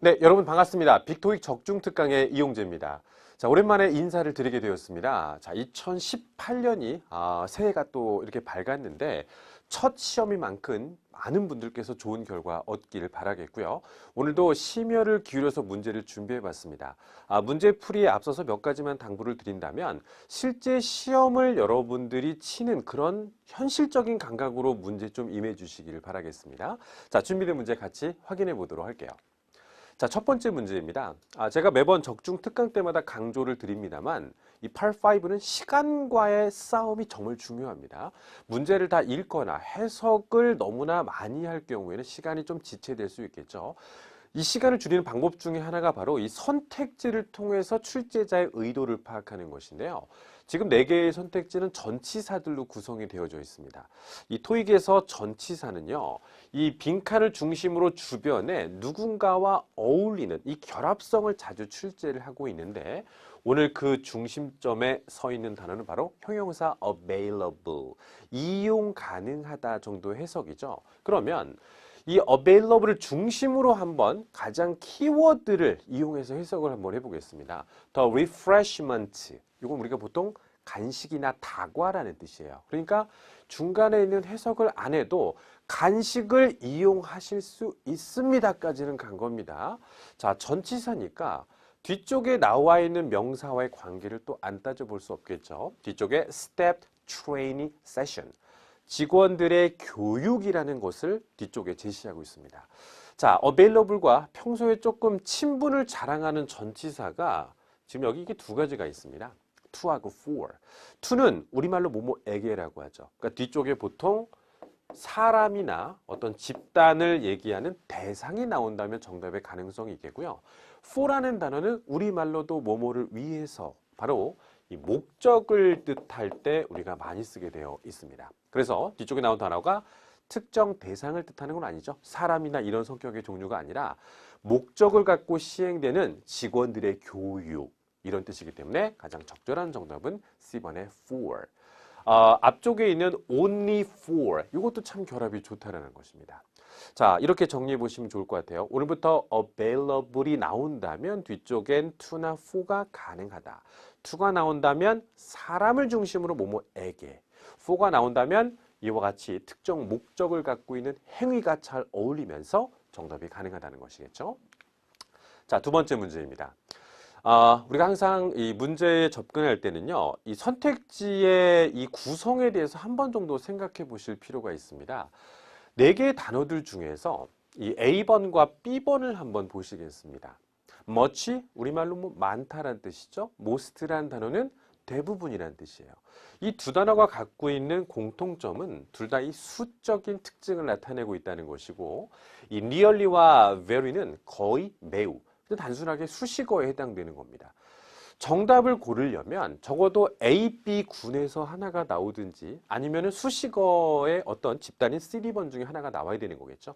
네, 여러분 반갑습니다. 빅토익 적중특강의 이용재입니다. 자, 오랜만에 인사를 드리게 되었습니다. 자, 2018년이 새해가 또 이렇게 밝았는데 첫 시험인 만큼 많은 분들께서 좋은 결과 얻기를 바라겠고요. 오늘도 심혈을 기울여서 문제를 준비해 봤습니다. 문제풀이에 앞서서 몇 가지만 당부를 드린다면 실제 시험을 여러분들이 치는 그런 현실적인 감각으로 문제 좀 임해 주시기를 바라겠습니다. 자, 준비된 문제 같이 확인해 보도록 할게요. 자, 첫 번째 문제입니다. 제가 매번 적중 특강 때마다 강조를 드립니다만 이 팔5는 시간과의 싸움이 정말 중요합니다. 문제를 다 읽거나 해석을 너무나 많이 할 경우에는 시간이 좀 지체될 수 있겠죠. 이 시간을 줄이는 방법 중에 하나가 바로 이 선택지를 통해서 출제자의 의도를 파악하는 것인데요. 지금 4개의 선택지는 전치사들로 구성이 되어져 있습니다. 이 토익에서 전치사는요, 이 빈칸을 중심으로 주변에 누군가와 어울리는 이 결합성을 자주 출제를 하고 있는데 오늘 그 중심점에 서 있는 단어는 바로 형용사 available, 이용 가능하다 정도의 해석이죠. 그러면 이 available을 중심으로 한번 가장 키워드를 이용해서 해석을 한번 해보겠습니다. The refreshment, 이건 우리가 보통 간식이나 다과라는 뜻이에요. 그러니까 중간에 있는 해석을 안 해도 간식을 이용하실 수 있습니다까지는 간 겁니다. 자, 전치사니까 뒤쪽에 나와 있는 명사와의 관계를 또 안 따져볼 수 없겠죠. 뒤쪽에 step training session, 직원들의 교육이라는 것을 뒤쪽에 제시하고 있습니다. 자, available과 평소에 조금 친분을 자랑하는 전치사가 지금 여기 이게 두 가지가 있습니다. to하고 for. to는 우리말로 뭐뭐에게라고 하죠. 그러니까 뒤쪽에 보통 사람이나 어떤 집단을 얘기하는 대상이 나온다면 정답의 가능성이 있겠고요. for라는 단어는 우리말로도 뭐뭐를 위해서, 바로 이 목적을 뜻할 때 우리가 많이 쓰게 되어 있습니다. 그래서 뒤쪽에 나온 단어가 특정 대상을 뜻하는 건 아니죠. 사람이나 이런 성격의 종류가 아니라 목적을 갖고 시행되는 직원들의 교육, 이런 뜻이기 때문에 가장 적절한 정답은 C번의 for. 앞쪽에 있는 only for, 이것도 참 결합이 좋다라는 것입니다. 자, 이렇게 정리해 보시면 좋을 것 같아요. 오늘부터 available이 나온다면 뒤쪽엔 to나 for가 가능하다. to가 나온다면 사람을 중심으로 뭐뭐에게, for가 나온다면 이와 같이 특정 목적을 갖고 있는 행위가 잘 어울리면서 정답이 가능하다는 것이겠죠. 자, 두 번째 문제입니다. 우리가 항상 이 문제에 접근할 때는요, 이 선택지의 이 구성에 대해서 한 번 정도 생각해 보실 필요가 있습니다. 4개의 단어들 중에서 이 A번과 B번을 한번 보시겠습니다. much, 우리말로 뭐 많다란 뜻이죠. most란 단어는 대부분이란 뜻이에요. 이 두 단어가 갖고 있는 공통점은 둘 다 이 수적인 특징을 나타내고 있다는 것이고, 이 nearly와 very는 거의, 매우, 단순하게 수식어에 해당되는 겁니다. 정답을 고르려면 적어도 A, B 군에서 하나가 나오든지 아니면 수식어의 어떤 집단인 C번 중에 하나가 나와야 되는 거겠죠.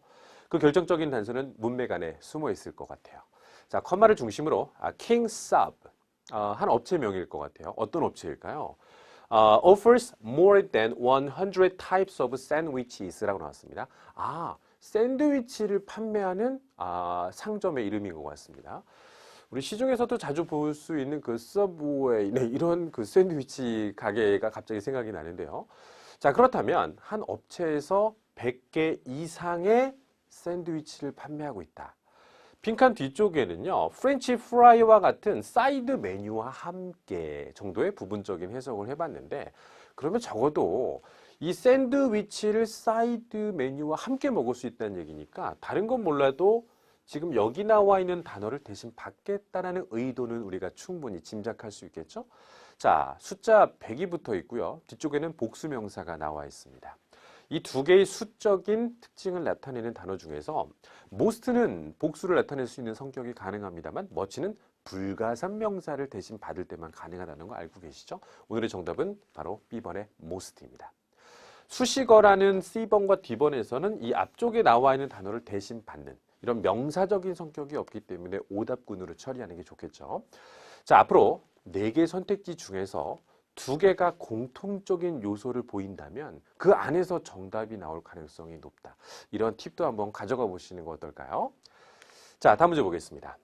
그 결정적인 단서는 문맥 안에 숨어 있을 것 같아요. 자, 컴마를 중심으로 King Sub, 한 업체명일 것 같아요. 어떤 업체일까요? offers more than 100 types of sandwiches라고 나왔습니다. 샌드위치를 판매하는 상점의 이름인 것 같습니다. 우리 시중에서도 자주 볼 수 있는 그 서브웨이, 네, 이런 그 샌드위치 가게가 갑자기 생각이 나는데요. 자, 그렇다면 한 업체에서 100개 이상의 샌드위치를 판매하고 있다. 빈칸 뒤쪽에는요, 프렌치 프라이와 같은 사이드 메뉴와 함께 정도의 부분적인 해석을 해봤는데, 그러면 적어도 이 샌드위치를 사이드 메뉴와 함께 먹을 수 있다는 얘기니까 다른 건 몰라도 지금 여기 나와 있는 단어를 대신 받겠다라는 의도는 우리가 충분히 짐작할 수 있겠죠? 자, 숫자 100이 붙어 있고요. 뒤쪽에는 복수명사가 나와 있습니다. 이 두 개의 수적인 특징을 나타내는 단어 중에서 most는 복수를 나타낼 수 있는 성격이 가능합니다만 much는 불가산 명사를 대신 받을 때만 가능하다는 거 알고 계시죠? 오늘의 정답은 바로 B번의 most입니다. 수식어라는 C번과 D번에서는 이 앞쪽에 나와 있는 단어를 대신 받는 이런 명사적인 성격이 없기 때문에 오답군으로 처리하는 게 좋겠죠. 자, 앞으로 4개 선택지 중에서 2개가 공통적인 요소를 보인다면 그 안에서 정답이 나올 가능성이 높다. 이런 팁도 한번 가져가 보시는 거 어떨까요? 자, 다음 문제 보겠습니다.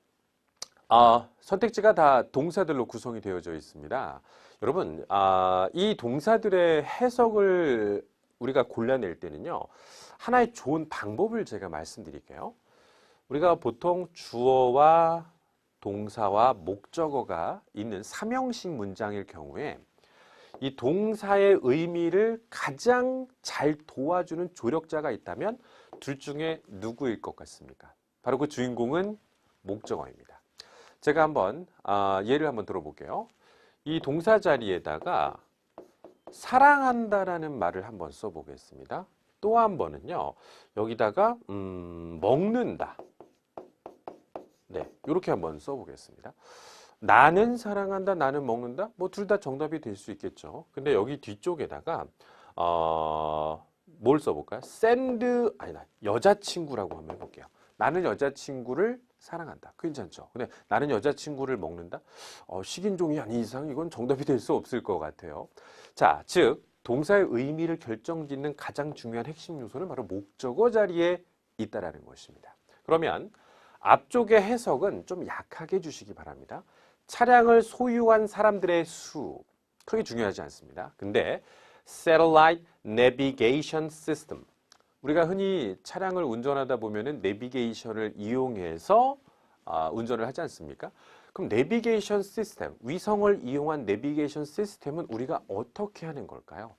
선택지가 다 동사들로 구성이 되어져 있습니다. 여러분, 이 동사들의 해석을 우리가 골라낼 때는요, 하나의 좋은 방법을 제가 말씀드릴게요. 우리가 보통 주어와 동사와 목적어가 있는 삼형식 문장일 경우에 이 동사의 의미를 가장 잘 도와주는 조력자가 있다면 둘 중에 누구일 것 같습니까? 바로 그 주인공은 목적어입니다. 제가 한번 예를 한번 들어볼게요. 이 동사 자리에다가 사랑한다라는 말을 한번 써보겠습니다. 또 한 번은요. 여기다가 먹는다. 네, 이렇게 한번 써보겠습니다. 나는 사랑한다, 나는 먹는다. 뭐 둘 다 정답이 될 수 있겠죠. 근데 여기 뒤쪽에다가 뭘 써볼까요? 아니다, 여자친구라고 한번 해볼게요. 나는 여자친구를 사랑한다. 괜찮죠? 근데 나는 여자친구를 먹는다? 식인종이 아닌 이상 이건 정답이 될 수 없을 것 같아요. 자, 즉 동사의 의미를 결정짓는 가장 중요한 핵심 요소는 바로 목적어 자리에 있다라는 것입니다. 그러면 앞쪽의 해석은 좀 약하게 해주시기 바랍니다. 차량을 소유한 사람들의 수, 크게 중요하지 않습니다. 근데 Satellite Navigation System, 우리가 흔히 차량을 운전하다 보면은 내비게이션을 이용해서 운전을 하지 않습니까? 그럼 내비게이션 시스템, 위성을 이용한 내비게이션 시스템은 우리가 어떻게 하는 걸까요?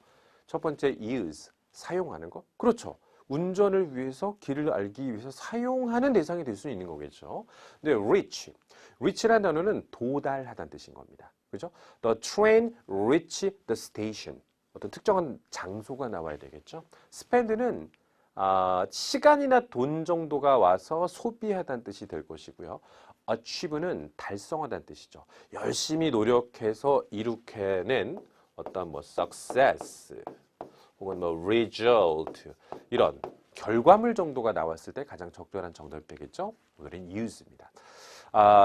첫 번째, use, 사용하는 거. 그렇죠. 운전을 위해서 길을 알기 위해서 사용하는 대상이 될 수 있는 거겠죠. 근데 reach라는 단어는 도달하다는 뜻인 겁니다. 그죠? The train reach the station. 어떤 특정한 장소가 나와야 되겠죠. spend는 시간이나 돈 정도가 와서 소비하다는 뜻이 될 것이고요. achieve는 달성하다는 뜻이죠. 열심히 노력해서 이룩해낸 어떤 뭐 success 혹은 뭐 result, 이런 결과물 정도가 나왔을 때 가장 적절한 정답이 되겠죠. 오늘은 use입니다.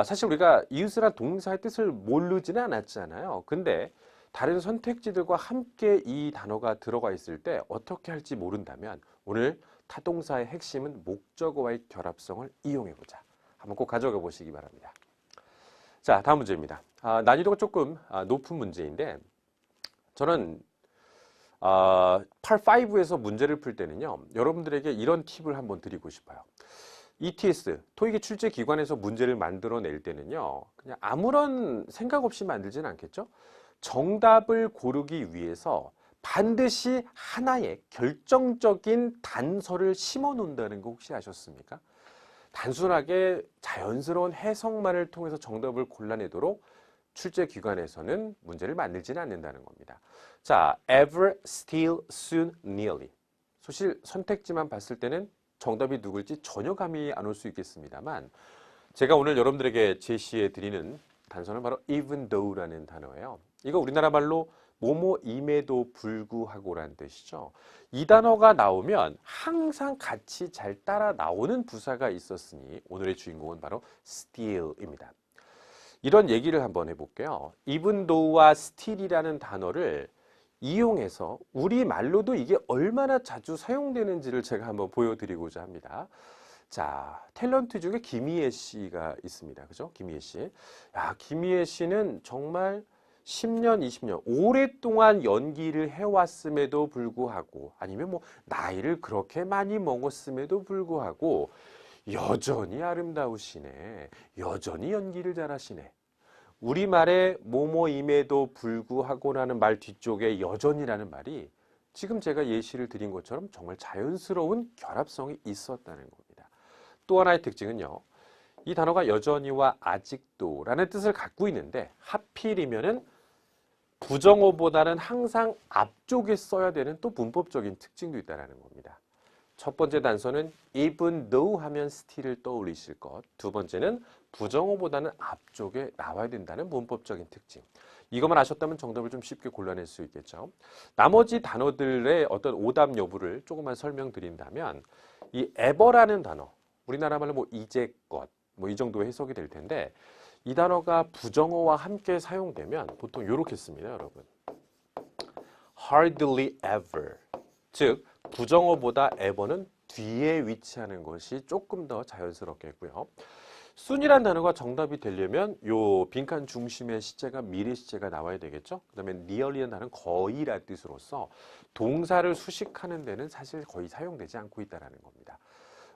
사실 우리가 use란 동사의 뜻을 모르지는 않았잖아요. 근데 다른 선택지들과 함께 이 단어가 들어가 있을 때 어떻게 할지 모른다면 오늘 타동사의 핵심은 목적어와의 결합성을 이용해보자. 한번 꼭 가져가 보시기 바랍니다. 자, 다음 문제입니다. 난이도가 조금 높은 문제인데 저는 Part 5에서 문제를 풀 때는요, 여러분들에게 이런 팁을 한번 드리고 싶어요. ETS, 토익의 출제 기관에서 문제를 만들어낼 때는요, 그냥 아무런 생각 없이 만들지는 않겠죠? 정답을 고르기 위해서 반드시 하나의 결정적인 단서를 심어 놓는다는 거 혹시 아셨습니까? 단순하게 자연스러운 해석만을 통해서 정답을 골라내도록 출제 기관에서는 문제를 만들지는 않는다는 겁니다. 자, ever, still, soon, nearly. 사실 선택지만 봤을 때는 정답이 누굴지 전혀 감이 안 올 수 있겠습니다만 제가 오늘 여러분들에게 제시해 드리는 단서는 바로 even though라는 단어예요. 이거 우리나라 말로 뭐뭐임에도 불구하고라는 뜻이죠. 이 단어가 나오면 항상 같이 잘 따라 나오는 부사가 있었으니 오늘의 주인공은 바로 still입니다. 이런 얘기를 한번 해볼게요. even though와 still이라는 단어를 이용해서 우리말로도 이게 얼마나 자주 사용되는지를 제가 한번 보여드리고자 합니다. 자, 탤런트 중에 김희애 씨가 있습니다. 그죠? 김희애 씨. 야, 김희애 씨는 정말 10년, 20년 오랫동안 연기를 해왔음에도 불구하고 아니면 뭐 나이를 그렇게 많이 먹었음에도 불구하고 여전히 아름다우시네. 여전히 연기를 잘하시네. 우리말에 뭐뭐임에도 불구하고라는 말 뒤쪽에 여전이라는 말이 지금 제가 예시를 드린 것처럼 정말 자연스러운 결합성이 있었다는 겁니다. 또 하나의 특징은요. 이 단어가 여전히와 아직도라는 뜻을 갖고 있는데 하필이면은 부정어보다는 항상 앞쪽에 써야 되는 또 문법적인 특징도 있다는 겁니다. 첫 번째 단서는 even though 하면 still을 떠올리실 것. 두 번째는 부정어보다는 앞쪽에 나와야 된다는 문법적인 특징. 이것만 아셨다면 정답을 좀 쉽게 골라낼 수 있겠죠. 나머지 단어들의 어떤 오답 여부를 조금만 설명드린다면 이 ever라는 단어, 우리나라 말로 뭐 이제껏 뭐 이 정도 해석이 될 텐데 이 단어가 부정어와 함께 사용되면 보통 이렇게 씁니다, 여러분. hardly ever. 즉 부정어보다 ever는 뒤에 위치하는 것이 조금 더 자연스럽겠고요. soon이란 단어가 정답이 되려면 요 빈칸 중심의 시제가 미래 시제가 나와야 되겠죠. 그 다음에 nearly란 단어는 거의란 뜻으로서 동사를 수식하는 데는 사실 거의 사용되지 않고 있다는 겁니다.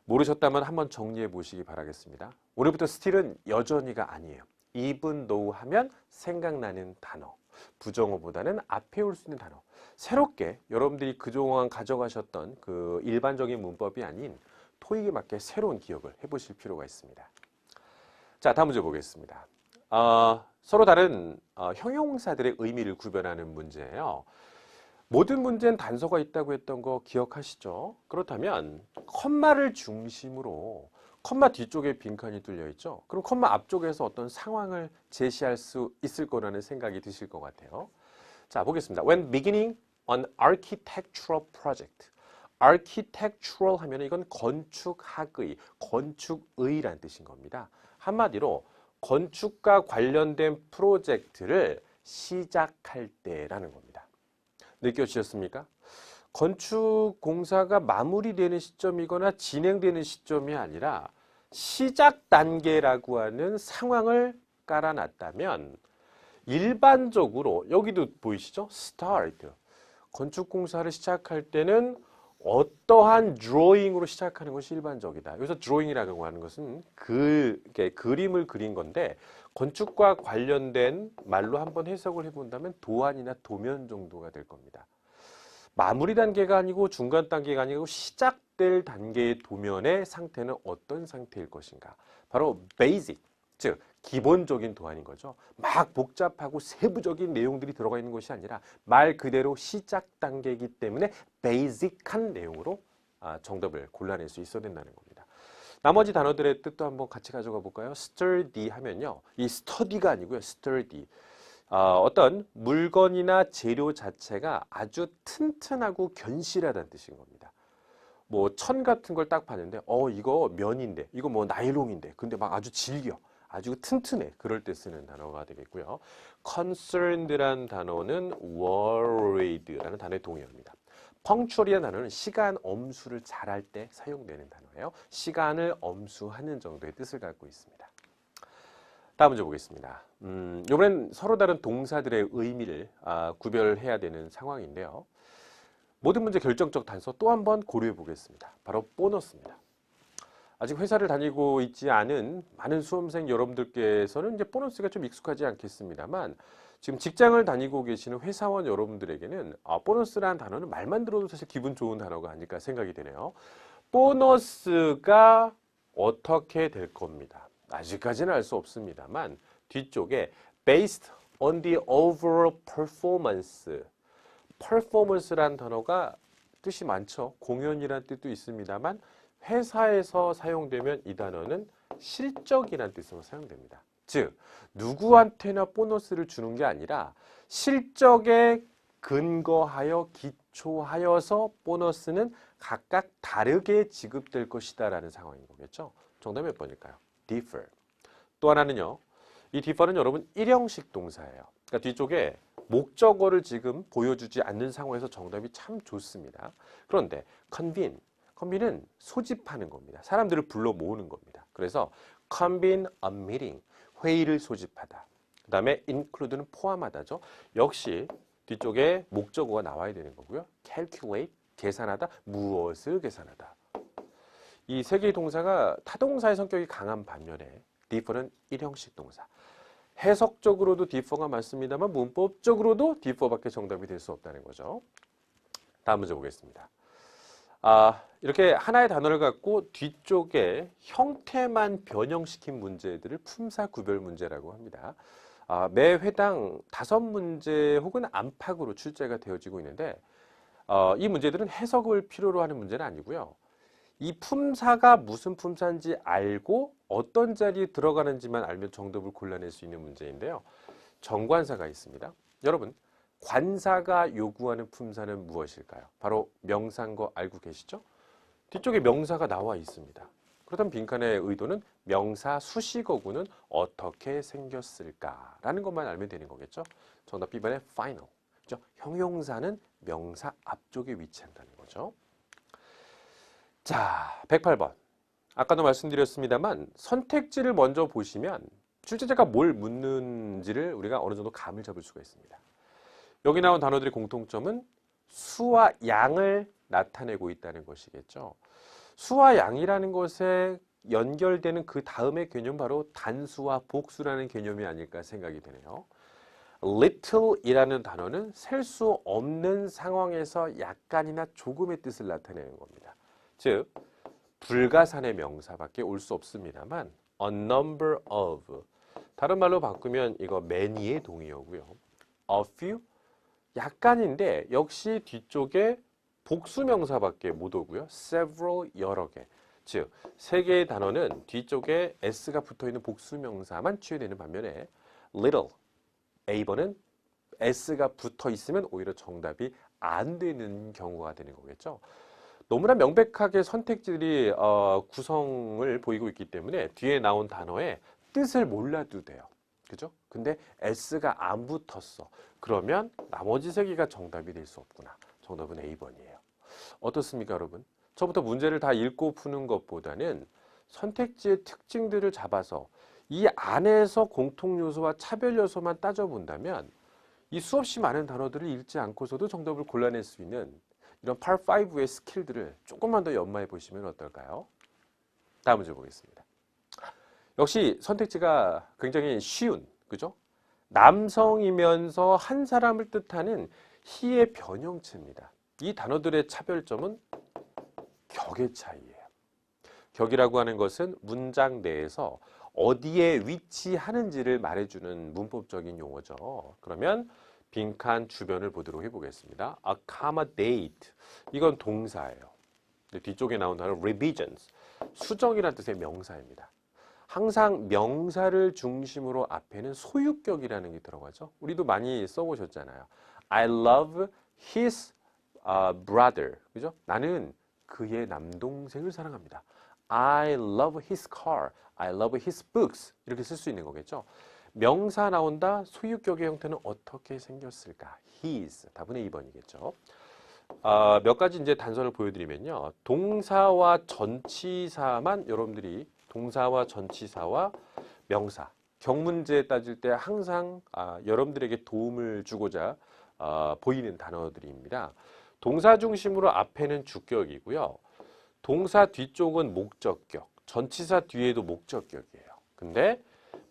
모르셨다면 한번 정리해 보시기 바라겠습니다. 오늘부터 still은 여전히가 아니에요. even though 하면 생각나는 단어. 부정어보다는 앞에 올 수 있는 단어. 새롭게 여러분들이 그동안 가져가셨던 그 일반적인 문법이 아닌 토익에 맞게 새로운 기억을 해보실 필요가 있습니다. 자, 다음 문제 보겠습니다. 서로 다른 형용사들의 의미를 구별하는 문제예요. 모든 문제는 단서가 있다고 했던 거 기억하시죠? 그렇다면 컴마를 중심으로 컴마 뒤쪽에 빈칸이 뚫려 있죠? 그럼 컴마 앞쪽에서 어떤 상황을 제시할 수 있을 거라는 생각이 드실 것 같아요. 자, 보겠습니다. When beginning an architectural project. architectural 하면 이건 건축학의, 건축의란 뜻인 겁니다. 한마디로 건축과 관련된 프로젝트를 시작할 때라는 겁니다. 느껴지셨습니까? 건축 공사가 마무리되는 시점이거나 진행되는 시점이 아니라 시작 단계라고 하는 상황을 깔아놨다면 일반적으로 여기도 보이시죠? start. 건축 공사를 시작할 때는 어떠한 드로잉으로 시작하는 것이 일반적이다. 여기서 드로잉이라고 하는 것은 그림을 그린 건데 건축과 관련된 말로 한번 해석을 해본다면 도안이나 도면 정도가 될 겁니다. 마무리 단계가 아니고 중간 단계가 아니고 시작될 단계의 도면의 상태는 어떤 상태일 것인가? 바로 basic, 즉 기본적인 도안인 거죠. 막 복잡하고 세부적인 내용들이 들어가 있는 것이 아니라 말 그대로 시작 단계이기 때문에 basic한 내용으로 정답을 골라낼 수 있어야 된다는 겁니다. 나머지 단어들의 뜻도 한번 같이 가져가 볼까요? sturdy 하면요. 이 study가 아니고요. sturdy. 어떤 물건이나 재료 자체가 아주 튼튼하고 견실하다는 뜻인 겁니다. 뭐 천 같은 걸 딱 봤는데 이거 면인데 이거 뭐 나일론인데 근데 막 아주 질겨. 아주 튼튼해. 그럴 때 쓰는 단어가 되겠고요. concerned란 단어는 worried라는 단어의 동의어입니다. punctual이라는 단어는 시간 엄수를 잘할 때 사용되는 단어예요. 시간을 엄수하는 정도의 뜻을 갖고 있습니다. 다음 문제 보겠습니다. 이번엔 서로 다른 동사들의 의미를 구별해야 되는 상황인데요. 모든 문제 결정적 단서 또 한 번 고려해 보겠습니다. 바로 보너스입니다. 아직 회사를 다니고 있지 않은 많은 수험생 여러분들께서는 이제 보너스가 좀 익숙하지 않겠습니다만 지금 직장을 다니고 계시는 회사원 여러분들에게는 보너스라는 단어는 말만 들어도 사실 기분 좋은 단어가 아닐까 생각이 되네요. 보너스가 어떻게 될 겁니다. 아직까지는 알 수 없습니다만 뒤쪽에 based on the overall performance, performance라는 단어가 뜻이 많죠. 공연이라는 뜻도 있습니다만 회사에서 사용되면 이 단어는 실적이라는 뜻으로 사용됩니다. 즉 누구한테나 보너스를 주는 게 아니라 실적에 근거하여 기초하여서 보너스는 각각 다르게 지급될 것이다 라는 상황인 거겠죠. 정답이 몇 번일까요? differ. 또 하나는요. 이 differ는 여러분 일형식 동사예요. 그러니까 뒤쪽에 목적어를 지금 보여주지 않는 상황에서 정답이 참 좋습니다. 그런데 convene은 소집하는 겁니다. 사람들을 불러 모으는 겁니다. 그래서 convene a meeting, 회의를 소집하다. 그 다음에 include는 포함하다죠. 역시 뒤쪽에 목적어가 나와야 되는 거고요. calculate, 계산하다, 무엇을 계산하다. 이 세 개의 동사가 타동사의 성격이 강한 반면에 differ는 일형식 동사. 해석적으로도 differ가 맞습니다만 문법적으로도 differ밖에 정답이 될 수 없다는 거죠. 다음 문제 보겠습니다. 이렇게 하나의 단어를 갖고 뒤쪽에 형태만 변형시킨 문제들을 품사 구별 문제라고 합니다. 매 회당 5문제 혹은 안팎으로 출제가 되어지고 있는데 이 문제들은 해석을 필요로 하는 문제는 아니고요. 이 품사가 무슨 품사인지 알고 어떤 자리에 들어가는지만 알면 정답을 골라낼 수 있는 문제인데요. 정관사가 있습니다. 여러분, 관사가 요구하는 품사는 무엇일까요? 바로 명사인 거 알고 계시죠? 뒤쪽에 명사가 나와 있습니다. 그렇다면 빈칸의 의도는 명사 수식어구는 어떻게 생겼을까라는 것만 알면 되는 거겠죠? 정답 B번의 final. 그렇죠? 형용사는 명사 앞쪽에 위치한다는 거죠. 자, 108번. 아까도 말씀드렸습니다만 선택지를 먼저 보시면 출제자가 뭘 묻는지를 우리가 어느 정도 감을 잡을 수가 있습니다. 여기 나온 단어들의 공통점은 수와 양을 나타내고 있다는 것이겠죠. 수와 양이라는 것에 연결되는 그 다음의 개념 바로 단수와 복수라는 개념이 아닐까 생각이 되네요. little이라는 단어는 셀 수 없는 상황에서 약간이나 조금의 뜻을 나타내는 겁니다. 즉 불가산의 명사밖에 올 수 없습니다만 a number of 다른 말로 바꾸면 이거 many의 동의어고요. a few 약간인데 역시 뒤쪽에 복수 명사밖에 못 오고요. several 여러 개. 즉 세 개의 단어는 뒤쪽에 s가 붙어 있는 복수 명사만 취해되는 반면에 little A번은 S가 붙어 있으면 오히려 정답이 안 되는 경우가 되는 거겠죠. 너무나 명백하게 선택지들이 구성을 보이고 있기 때문에 뒤에 나온 단어의 뜻을 몰라도 돼요. 그죠? 근데 S가 안 붙었어. 그러면 나머지 세 개가 정답이 될 수 없구나. 정답은 A번이에요. 어떻습니까, 여러분? 처음부터 문제를 다 읽고 푸는 것보다는 선택지의 특징들을 잡아서 이 안에서 공통 요소와 차별 요소만 따져본다면 이 수없이 많은 단어들을 읽지 않고서도 정답을 골라낼 수 있는 이런 Part 5의 스킬들을 조금만 더 연마해 보시면 어떨까요? 다음 문제 보겠습니다. 역시 선택지가 굉장히 쉬운, 그죠? 남성이면서 한 사람을 뜻하는 he의 변형체입니다. 이 단어들의 차별점은 격의 차이예요. 격이라고 하는 것은 문장 내에서 어디에 위치하는지를 말해주는 문법적인 용어죠. 그러면 빈칸 주변을 보도록 해보겠습니다. accommodate 이건 동사예요. 뒤쪽에 나온 단어 revisions 수정이라는 뜻의 명사입니다. 항상 명사를 중심으로 앞에는 소유격이라는 게 들어가죠. 우리도 많이 써보셨잖아요. I love his brother. 그죠? 나는 그의 남동생을 사랑합니다. I love his car. I love his books. 이렇게 쓸 수 있는 거겠죠. 명사 나온다. 소유격의 형태는 어떻게 생겼을까? his. 답은 A번이겠죠. 몇 가지 이제 단서를 보여드리면요. 동사와 전치사만 여러분들이 동사와 전치사와 명사, 경문제 따질 때 항상 여러분들에게 도움을 주고자 보이는 단어들입니다. 동사 중심으로 앞에는 주격이고요. 동사 뒤쪽은 목적격, 전치사 뒤에도 목적격이에요. 근데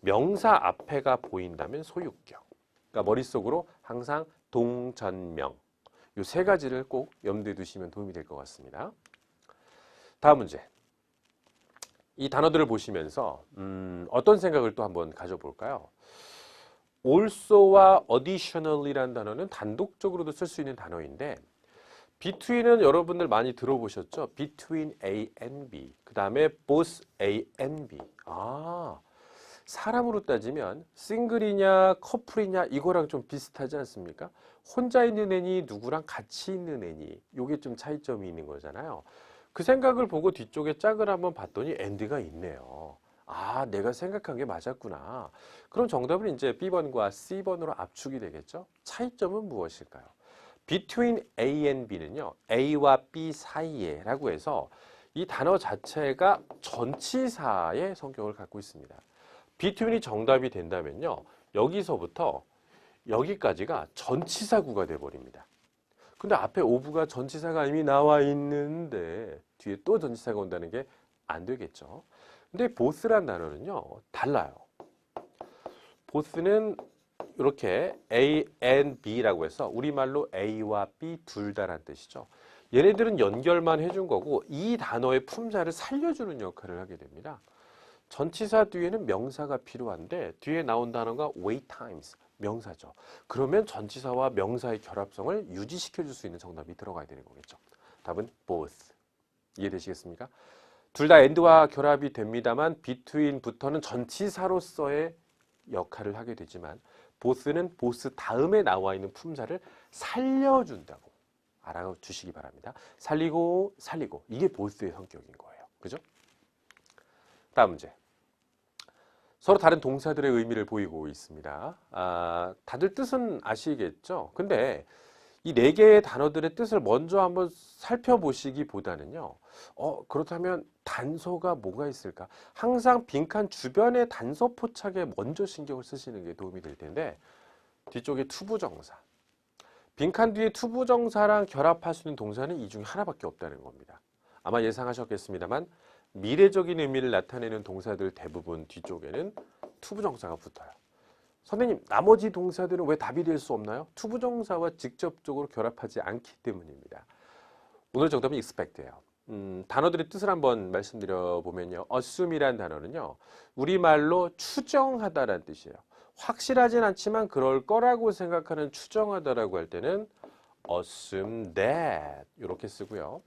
명사 앞에가 보인다면 소유격. 그러니까 머릿속으로 항상 동전명. 이 세 가지를 꼭 염두에 두시면 도움이 될 것 같습니다. 다음 문제. 이 단어들을 보시면서 어떤 생각을 또 한번 가져볼까요? also와 additional이라는 단어는 단독적으로도 쓸 수 있는 단어인데 between은 여러분들 많이 들어보셨죠? between A and B. 그 다음에 both A and B. 사람으로 따지면 싱글이냐 커플이냐 이거랑 좀 비슷하지 않습니까? 혼자 있는 애니 누구랑 같이 있는 애니 요게 좀 차이점이 있는 거잖아요. 그 생각을 보고 뒤쪽에 짝을 한번 봤더니 and가 있네요. 내가 생각한 게 맞았구나. 그럼 정답은 이제 B번과 C번으로 압축이 되겠죠? 차이점은 무엇일까요? between A and B는요. A와 B 사이에 라고 해서 이 단어 자체가 전치사의 성격을 갖고 있습니다. between이 정답이 된다면요. 여기서부터 여기까지가 전치사구가 돼버립니다. 근데 앞에 오브가 전치사가 이미 나와 있는데 뒤에 또 전치사가 온다는 게 안 되겠죠. 근데 both란 단어는요. 달라요. both는 이렇게 A and B라고 해서 우리말로 A와 B 둘 다란 뜻이죠. 얘네들은 연결만 해준 거고 이 단어의 품사를 살려주는 역할을 하게 됩니다. 전치사 뒤에는 명사가 필요한데 뒤에 나온 단어가 wait times, 명사죠. 그러면 전치사와 명사의 결합성을 유지시켜 줄 수 있는 정답이 들어가야 되는 거겠죠. 답은 both. 이해되시겠습니까? 둘 다 and와 결합이 됩니다만 between부터는 전치사로서의 역할을 하게 되지만 both는 both 다음에 나와 있는 품사를 살려준다고 알아주시기 바랍니다. 살리고 이게 both의 성격인 거예요. 그죠? 다음 문제. 서로 다른 동사들의 의미를 보이고 있습니다. 다들 뜻은 아시겠죠? 근데 이 네 개의 단어들의 뜻을 먼저 한번 살펴보시기보다는요. 그렇다면 단서가 뭐가 있을까? 항상 빈칸 주변의 단서 포착에 먼저 신경을 쓰시는 게 도움이 될 텐데 뒤쪽에 투부정사. 빈칸 뒤에 투부정사랑 결합할 수 있는 동사는 이 중에 하나밖에 없다는 겁니다. 아마 예상하셨겠습니다만 미래적인 의미를 나타내는 동사들 대부분 뒤쪽에는 투부정사가 붙어요. 선생님, 나머지 동사들은 왜 답이 될 수 없나요? 투부정사와 직접적으로 결합하지 않기 때문입니다. 오늘 정답은 expect예요. 단어들의 뜻을 한번 말씀드려 보면요. assume이란 단어는요. 우리말로 추정하다라는 뜻이에요. 확실하진 않지만 그럴 거라고 생각하는 추정하다라고 할 때는 assume that 이렇게 쓰고요.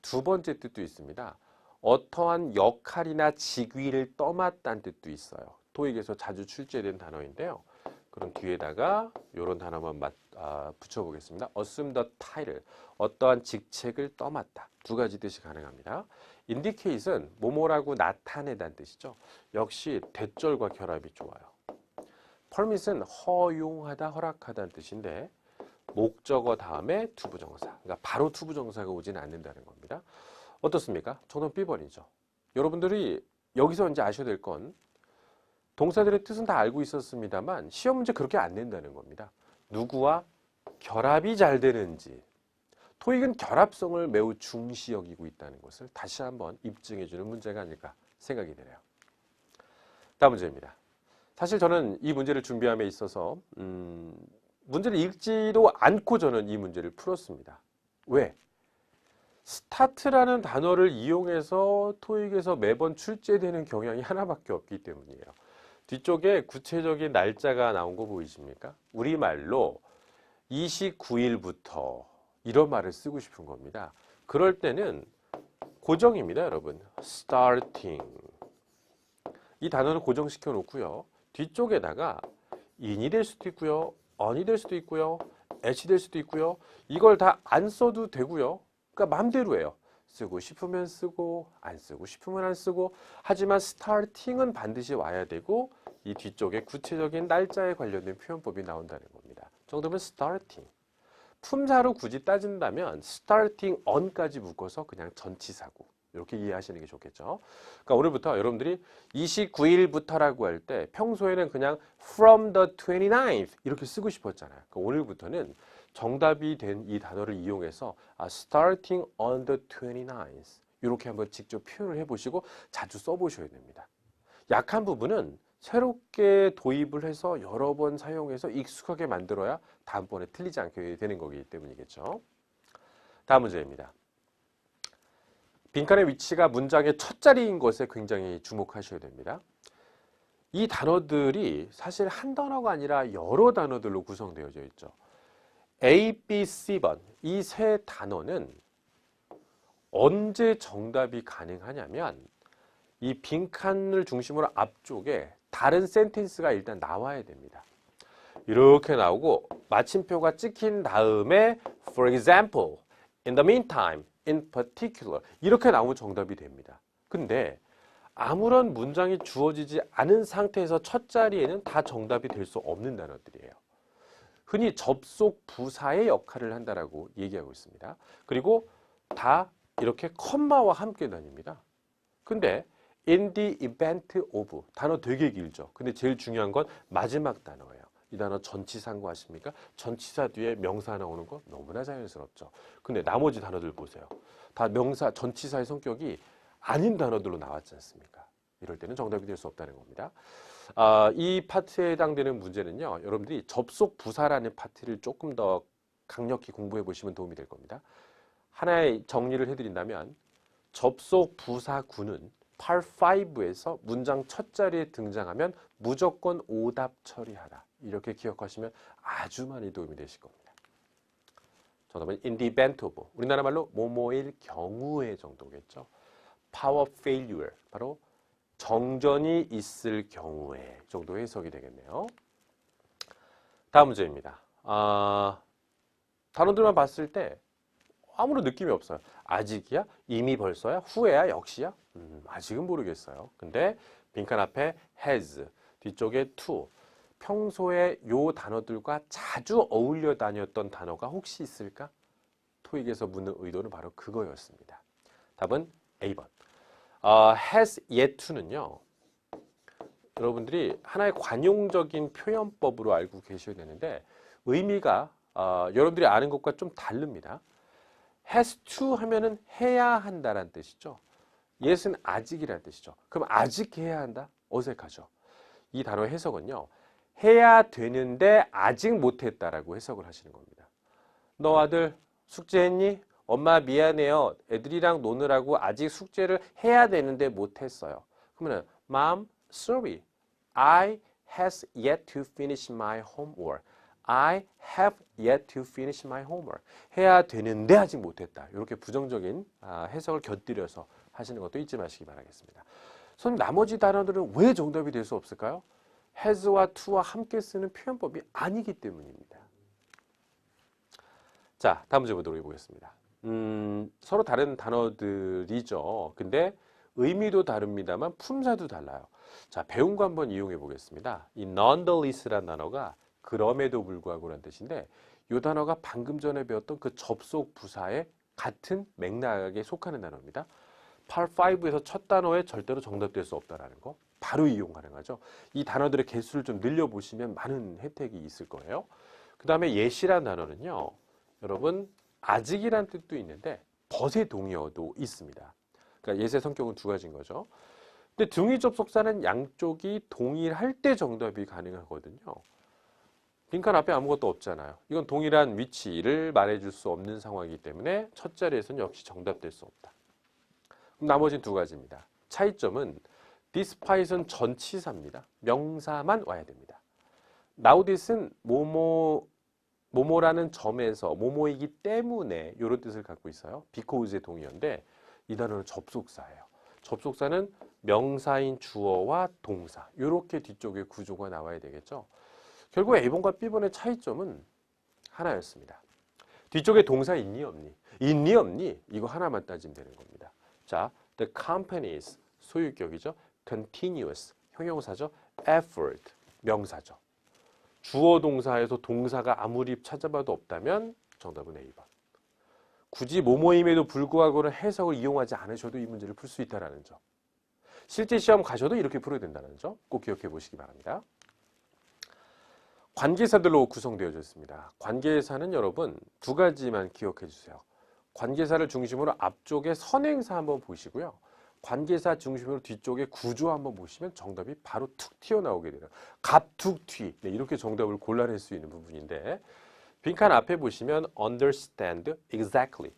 두 번째 뜻도 있습니다. 어떠한 역할이나 직위를 떠맡다는 뜻도 있어요. 토익에서 자주 출제된 단어인데요. 그럼 뒤에다가 이런 단어만 붙여보겠습니다. assume the title, 어떠한 직책을 떠맡다. 두 가지 뜻이 가능합니다. indicate은 뭐뭐라고 나타내다는 뜻이죠. 역시 대절과 결합이 좋아요. permit은 허용하다, 허락하다는 뜻인데 목적어 다음에 투부정사, 그러니까 바로 투부정사가 오진 않는다는 겁니다. 어떻습니까? 정답 B번이죠. 여러분들이 여기서 이제 아셔야 될 건 동사들의 뜻은 다 알고 있었습니다만 시험 문제 그렇게 안 낸다는 겁니다. 누구와 결합이 잘 되는지. 토익은 결합성을 매우 중시 여기고 있다는 것을 다시 한번 입증해 주는 문제가 아닐까 생각이 되네요. 다음 문제입니다. 사실 저는 이 문제를 준비함에 있어서 문제를 읽지도 않고 저는 이 문제를 풀었습니다. 왜? 스타트라는 단어를 이용해서 토익에서 매번 출제되는 경향이 하나밖에 없기 때문이에요. 뒤쪽에 구체적인 날짜가 나온 거 보이십니까? 우리말로 29일부터 이런 말을 쓰고 싶은 겁니다. 그럴 때는 고정입니다, 여러분. starting. 이 단어는 고정시켜 놓고요. 뒤쪽에다가 in이 될 수도 있고요. on이 될 수도 있고요. at이 될 수도 있고요. 이걸 다 안 써도 되고요. 그러니까 마음대로예요. 쓰고 싶으면 쓰고 안 쓰고 싶으면 안 쓰고 하지만 starting은 반드시 와야 되고 이 뒤쪽에 구체적인 날짜에 관련된 표현법이 나온다는 겁니다. 정답은 starting. 품사로 굳이 따진다면 starting on까지 묶어서 그냥 전치사고 이렇게 이해하시는 게 좋겠죠. 그러니까 오늘부터 여러분들이 29일부터라고 할 때 평소에는 그냥 from the 29th 이렇게 쓰고 싶었잖아요. 그러니까 오늘부터는 정답이 된 이 단어를 이용해서 starting on the 29th 이렇게 한번 직접 표현을 해보시고 자주 써보셔야 됩니다. 약한 부분은 새롭게 도입을 해서 여러 번 사용해서 익숙하게 만들어야 다음번에 틀리지 않게 되는 거기 때문이겠죠. 다음 문제입니다. 빈칸의 위치가 문장의 첫 자리인 것에 굉장히 주목하셔야 됩니다. 이 단어들이 사실 한 단어가 아니라 여러 단어들로 구성되어져 있죠. A, B, C번 이 세 단어는 언제 정답이 가능하냐면 이 빈칸을 중심으로 앞쪽에 다른 센텐스가 일단 나와야 됩니다. 이렇게 나오고 마침표가 찍힌 다음에 for example, in the meantime, in particular 이렇게 나오면 정답이 됩니다. 근데 아무런 문장이 주어지지 않은 상태에서 첫 자리에는 다 정답이 될 수 없는 단어들이에요. 흔히 접속 부사의 역할을 한다라고 얘기하고 있습니다. 그리고 다 이렇게 컴마와 함께 다닙니다. 근데 in the event of 단어 되게 길죠. 근데 제일 중요한 건 마지막 단어예요. 이 단어 전치사인 거 아십니까? 전치사 뒤에 명사 나오는 거 너무나 자연스럽죠. 근데 나머지 단어들 보세요. 다 명사, 전치사의 성격이 아닌 단어들로 나왔지 않습니까? 이럴 때는 정답이 될 수 없다는 겁니다. 이 파트에 해당되는 문제는요. 여러분들이 접속 부사라는 파트를 조금 더 강력히 공부해 보시면 도움이 될 겁니다. 하나의 정리를 해드린다면 접속 부사구는 Part 5에서 문장 첫 자리에 등장하면 무조건 오답 처리하라. 이렇게 기억하시면 아주 많이 도움이 되실 겁니다. 정답은 in the event of. 우리나라 말로 뭐뭐일 경우에 정도겠죠. power failure. 바로 정전이 있을 경우에 정도 해석이 되겠네요. 다음 문제입니다. 단어들만 봤을 때 아무런 느낌이 없어요. 아직이야? 이미 벌써야? 후에야? 역시야? 아직은 모르겠어요. 근데 빈칸 앞에 has, 뒤쪽에 to, 평소에 요 단어들과 자주 어울려 다녔던 단어가 혹시 있을까? 토익에서 묻는 의도는 바로 그거였습니다. 답은 A번. has yet to는요. 여러분들이 하나의 관용적인 표현법으로 알고 계셔야 되는데 의미가 여러분들이 아는 것과 좀 다릅니다. has to 하면은 해야 한다라는 뜻이죠. yet은 아직이라는 뜻이죠. 그럼 아직 해야 한다? 어색하죠. 이 단어의 해석은요. 해야 되는데 아직 못했다라고 해석을 하시는 겁니다. 너 아들 숙제했니? 엄마 미안해요. 애들이랑 노느라고 아직 숙제를 해야 되는데 못했어요. 그러면 Mom, sorry. I has yet to finish my homework. I have yet to finish my homework. 해야 되는데 아직 못했다. 이렇게 부정적인 해석을 곁들여서 하시는 것도 잊지 마시기 바라겠습니다. 선생님, 나머지 단어들은 왜 정답이 될 수 없을까요? has와 to와 함께 쓰는 표현법이 아니기 때문입니다. 자, 다음 문제 보도록 해보겠습니다. 서로 다른 단어들이죠. 근데 의미도 다릅니다만 품사도 달라요. 자, 배운 거 한번 이용해 보겠습니다. 이 nonetheless라는 단어가 그럼에도 불구하고라는 뜻인데 이 단어가 방금 전에 배웠던 그 접속 부사의 같은 맥락에 속하는 단어입니다. Part 5에서 첫 단어에 절대로 정답될 수 없다라는 거 바로 이용 가능하죠. 이 단어들의 개수를 좀 늘려보시면 많은 혜택이 있을 거예요. 그 다음에 yet이라는 단어는요. 여러분 아직이란 뜻도 있는데 벗의 동의어도 있습니다. 그러니까 yet의 성격은 두 가지인 거죠. 근데 등위 접속사는 양쪽이 동일할 때 정답이 가능하거든요. 빈칸 앞에 아무것도 없잖아요. 이건 동일한 위치를 말해줄 수 없는 상황이기 때문에 첫 자리에서는 역시 정답될 수 없다. 그럼 나머지는 두 가지입니다. 차이점은 despite은 전치사입니다. 명사만 와야 됩니다. now this은 뭐뭐라는 점에서 뭐뭐이기 때문에 이런 뜻을 갖고 있어요. because의 동의어인데 이 단어는 접속사예요. 접속사는 명사인 주어와 동사 이렇게 뒤쪽에 구조가 나와야 되겠죠. 결국 A번과 B번의 차이점은 하나였습니다. 뒤쪽에 동사 있니 없니? 있니 없니? 이거 하나만 따지면 되는 겁니다. 자, the company's 소유격이죠. continuous 형용사죠. effort 명사죠. 주어 동사에서 동사가 아무리 찾아봐도 없다면 정답은 A번. 굳이 뭐뭐임에도 불구하고는 해석을 이용하지 않으셔도 이 문제를 풀 수 있다는 점. 실제 시험 가셔도 이렇게 풀어야 된다는 점 꼭 기억해 보시기 바랍니다. 관계사들로 구성되어져 있습니다. 관계사는 여러분 두 가지만 기억해 주세요. 관계사를 중심으로 앞쪽에 선행사 한번 보시고요. 관계사 중심으로 뒤쪽에 구조 한번 보시면 정답이 바로 툭 튀어나오게 돼요. 갑툭튀 네, 이렇게 정답을 골라낼 수 있는 부분인데 빈칸 앞에 보시면 understand exactly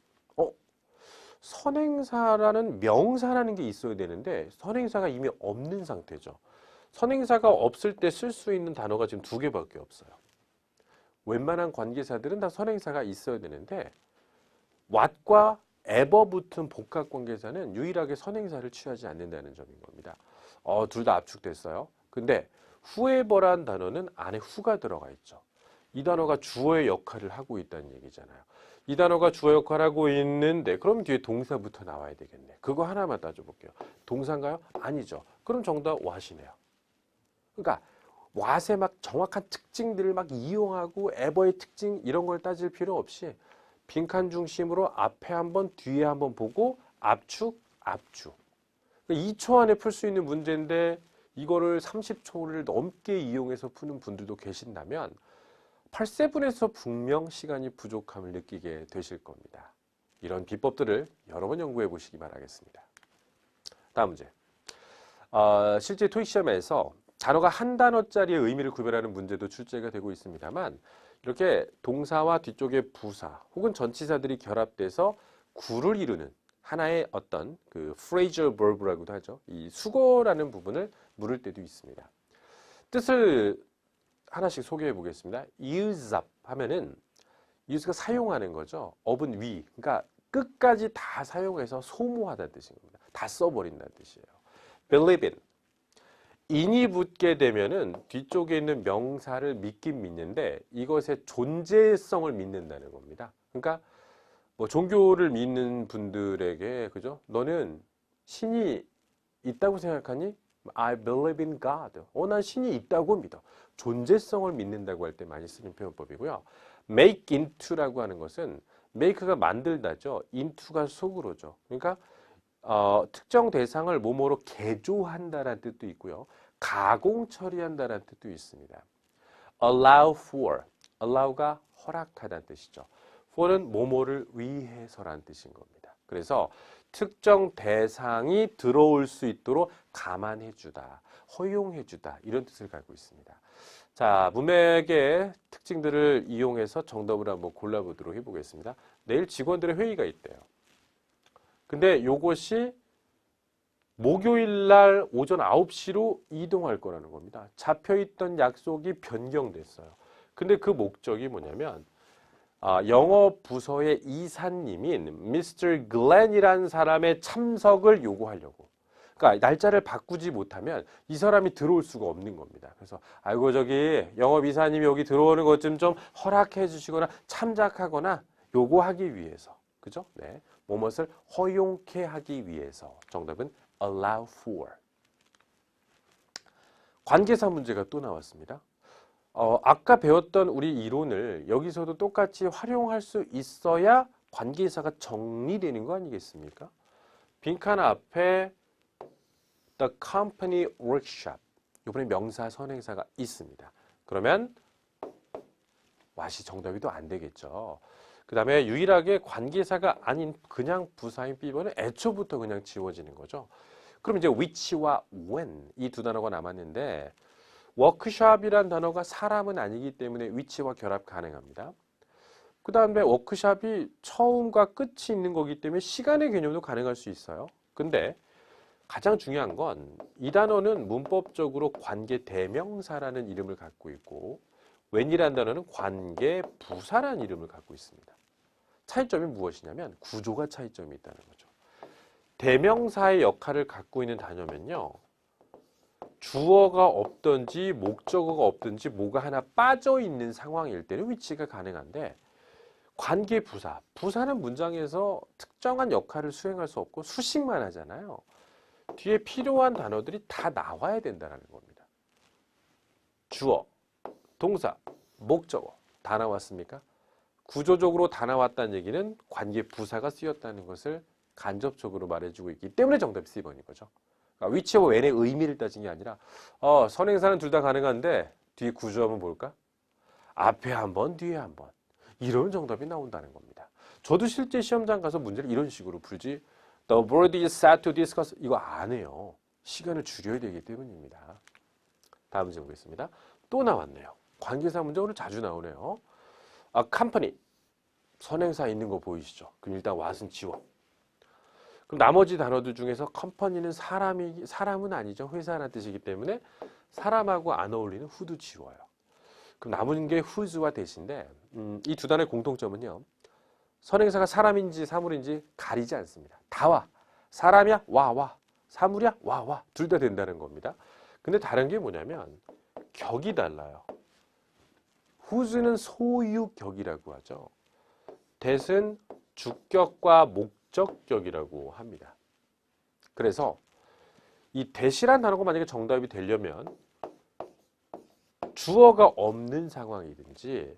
선행사라는 명사라는 게 있어야 되는데 선행사가 이미 없는 상태죠. 선행사가 없을 때 쓸 수 있는 단어가 지금 두 개밖에 없어요. 웬만한 관계사들은 다 선행사가 있어야 되는데 what과 ever 붙은 복합관계사는 유일하게 선행사를 취하지 않는다는 점인 겁니다. 둘 다 압축됐어요. 근데 whoever란 단어는 안에 who가 들어가 있죠. 이 단어가 주어의 역할을 하고 있다는 얘기잖아요. 이 단어가 주어 역할을 하고 있는데 그럼 뒤에 동사부터 나와야 되겠네. 그거 하나만 따져볼게요. 동사인가요? 아니죠. 그럼 정답 what이네요. 그러니까 what의 막 정확한 특징들을 막 이용하고 ever의 특징 이런 걸 따질 필요 없이 빈칸 중심으로 앞에 한번 뒤에 한번 보고 압축, 압축. 2초 안에 풀 수 있는 문제인데 이거를 30초를 넘게 이용해서 푸는 분들도 계신다면 8세븐에서 분명 시간이 부족함을 느끼게 되실 겁니다. 이런 비법들을 여러 번 연구해 보시기 바라겠습니다. 다음 문제. 실제 토익 시험에서 단어가 한 단어짜리의 의미를 구별하는 문제도 출제가 되고 있습니다만 이렇게 동사와 뒤쪽에 부사 혹은 전치사들이 결합돼서 구를 이루는 하나의 어떤 그 phrasal verb라고도 하죠. 이 수거라는 부분을 물을 때도 있습니다. 뜻을 하나씩 소개해 보겠습니다. use up 하면은 use가 사용하는 거죠. up은 위. 그러니까 끝까지 다 사용해서 소모하다는 뜻인 겁니다. 다 써버린다는 뜻이에요. believe in. in이 붙게 되면은 뒤쪽에 있는 명사를 믿긴 믿는데 이것의 존재성을 믿는다는 겁니다. 그러니까 뭐 종교를 믿는 분들에게 그죠? 너는 신이 있다고 생각하니? I believe in God. 난 신이 있다고 믿어. 존재성을 믿는다고 할 때 많이 쓰는 표현법이고요. make into라고 하는 것은 make가 만들다죠. into가 속으로죠. 그러니까 특정 대상을 뭐뭐로 개조한다라는 뜻도 있고요. 가공 처리한다라는 뜻도 있습니다. allow for, allow가 허락하다는 뜻이죠. for는 뭐뭐를 위해서라는 뜻인 겁니다. 그래서 특정 대상이 들어올 수 있도록 감안해주다, 허용해주다 이런 뜻을 갖고 있습니다. 자, 문맥의 특징들을 이용해서 정답을 한번 골라보도록 해보겠습니다. 내일 직원들의 회의가 있대요. 근데 요것이 목요일 날 오전 9시로 이동할 거라는 겁니다. 잡혀있던 약속이 변경됐어요. 근데 그 목적이 뭐냐면 영업 부서의 이사님인 미스터 글렌이라는 사람의 참석을 요구하려고. 그러니까 날짜를 바꾸지 못하면 이 사람이 들어올 수가 없는 겁니다. 그래서 아이고 저기 영업 이사님이 여기 들어오는 것 좀 허락해 주시거나 참작하거나 요구하기 위해서. 그죠? 네. 뭐뭇을 허용케 하기 위해서. 정답은 allow for. 관계사 문제가 또 나왔습니다. 아까 배웠던 우리 이론을 여기서도 똑같이 활용할 수 있어야 관계사가 정리되는 거 아니겠습니까? 빈칸 앞에 The Company Workshop. 이번에 명사 선행사가 있습니다. 그러면 what이 정답이 또 안 되겠죠. 그 다음에 유일하게 관계사가 아닌 그냥 부사인 B번은 애초부터 그냥 지워지는 거죠. 그럼 이제 which와 when 이 두 단어가 남았는데 워크숍이란 단어가 사람은 아니기 때문에 which와 결합 가능합니다. 그 다음에 워크숍이 처음과 끝이 있는 거기 때문에 시간의 개념도 가능할 수 있어요. 근데 가장 중요한 건 이 단어는 문법적으로 관계 대명사라는 이름을 갖고 있고 when이라는 단어는 관계 부사라는 이름을 갖고 있습니다. 차이점이 무엇이냐면 구조가 차이점이 있다는 거죠. 대명사의 역할을 갖고 있는 단어면요. 주어가 없든지 목적어가 없든지 뭐가 하나 빠져 있는 상황일 때는 which가 가능한데 관계 부사, 부사는 문장에서 특정한 역할을 수행할 수 없고 수식만 하잖아요. 뒤에 필요한 단어들이 다 나와야 된다는 겁니다. 주어, 동사, 목적어 다 나왔습니까? 구조적으로 다 나왔다는 얘기는 관계 부사가 쓰였다는 것을 간접적으로 말해주고 있기 때문에 정답이 C번인 거죠. 그러니까 which와 when의 의미를 따진 게 아니라 선행사는 둘 다 가능한데 뒤에 구조 한번 볼까? 앞에 한 번, 뒤에 한 번. 이런 정답이 나온다는 겁니다. 저도 실제 시험장 가서 문제를 이런 식으로 풀지 The board is set to discuss 이거 안 해요. 시간을 줄여야 되기 때문입니다. 다음 문제 보겠습니다. 또 나왔네요. 관계사 문제 오늘 자주 나오네요. company 선행사 있는 거 보이시죠? 그럼 일단 what은 지워. 그럼 나머지 단어들 중에서 컴퍼니는 사람은 아니죠. 회사라는 뜻이기 때문에 사람하고 안 어울리는 who도 지워요. 그럼 남은 게 whose와 대신데 이 두 단어의 공통점은요. 선행사가 사람인지 사물인지 가리지 않습니다. 다 와. 사람이야? 와. 사물이야? 와. 둘 다 된다는 겁니다. 근데 다른 게 뭐냐면 격이 달라요. whose는 소유격이라고 하죠. that은 주격과 목적격이라고 합니다. 그래서 이 that이란 단어가 만약에 정답이 되려면 주어가 없는 상황이든지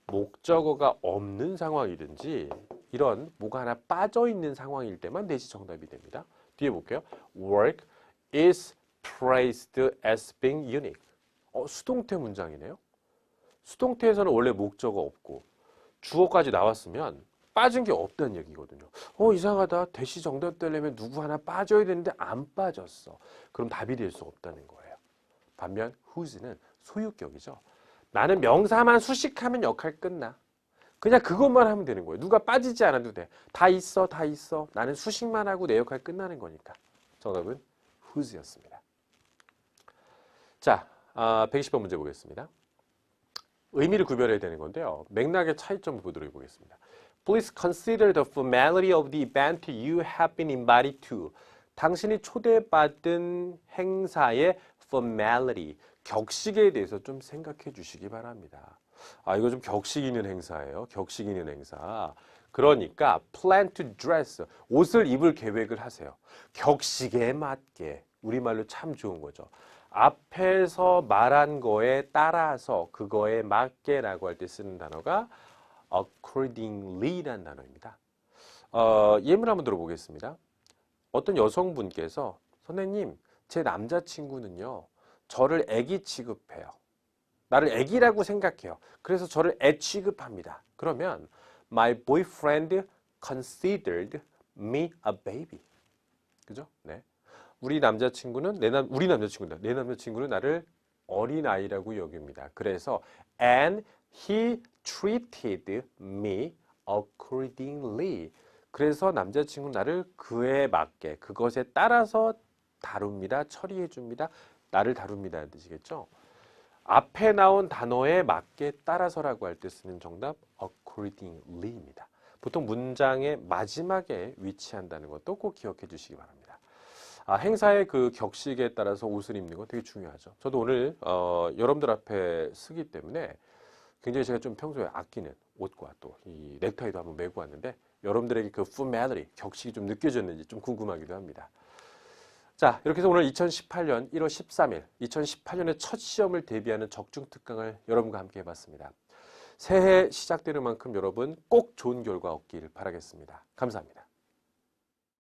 목적어가 없는 상황이든지 이런 뭐가 하나 빠져 있는 상황일 때만 that이 정답이 됩니다. 뒤에 볼게요. Work is praised as being unique. 수동태 문장이네요. 수동태에서는 원래 목적어 없고 주어까지 나왔으면 빠진 게 없다는 얘기거든요. 이상하다. that이 정답 되려면 누구 하나 빠져야 되는데 안 빠졌어. 그럼 답이 될 수 없다는 거예요. 반면 whose는 소유격이죠. 나는 명사만 수식하면 역할 끝나. 그냥 그것만 하면 되는 거예요. 누가 빠지지 않아도 돼. 다 있어. 나는 수식만 하고 내 역할 끝나는 거니까. 정답은 whose였습니다. 자, 120번 문제 보겠습니다. 의미를 구별해야 되는 건데요. 맥락의 차이점을 보도록 해보겠습니다. Please consider the formality of the event you have been invited to. 당신이 초대받은 행사의 formality, 격식에 대해서 좀 생각해 주시기 바랍니다. 이거 좀 격식 있는 행사예요. 격식 있는 행사. 그러니까 plan to dress, 옷을 입을 계획을 하세요. 격식에 맞게 우리말로 참 좋은 거죠. 앞에서 말한 거에 따라서 그거에 맞게라고 할 때 쓰는 단어가 accordingly라는 단어입니다. 예문 한번 들어보겠습니다. 어떤 여성분께서 선생님, 제 남자친구는요, 저를 애기 취급해요. 나를 애기라고 생각해요. 그래서 저를 애 취급합니다. 그러면 my boyfriend considered me a baby. 그죠? 네. 우리 남자친구는 내 남자친구는 나를 어린아이라고 여깁니다. 그래서 and he treated me accordingly. 그래서 남자친구는 나를 그에 맞게 그것에 따라서 다룹니다. 처리해 줍니다. 나를 다룹니다는 뜻이겠죠. 앞에 나온 단어에 맞게 따라서라고 할 때 쓰는 정답 accordingly입니다. 보통 문장의 마지막에 위치한다는 것도 꼭 기억해 주시기 바랍니다. 행사의 그 격식에 따라서 옷을 입는 거 되게 중요하죠. 저도 오늘 여러분들 앞에 쓰기 때문에 굉장히 제가 좀 평소에 아끼는 옷과 또 이 넥타이도 한번 메고 왔는데 여러분들에게 그 formality, 격식이 좀 느껴졌는지 좀 궁금하기도 합니다. 자, 이렇게 해서 오늘 2018년 1월 13일, 2018년의 첫 시험을 대비하는 적중특강을 여러분과 함께 해봤습니다. 새해 시작되는 만큼 여러분 꼭 좋은 결과 얻길 바라겠습니다. 감사합니다.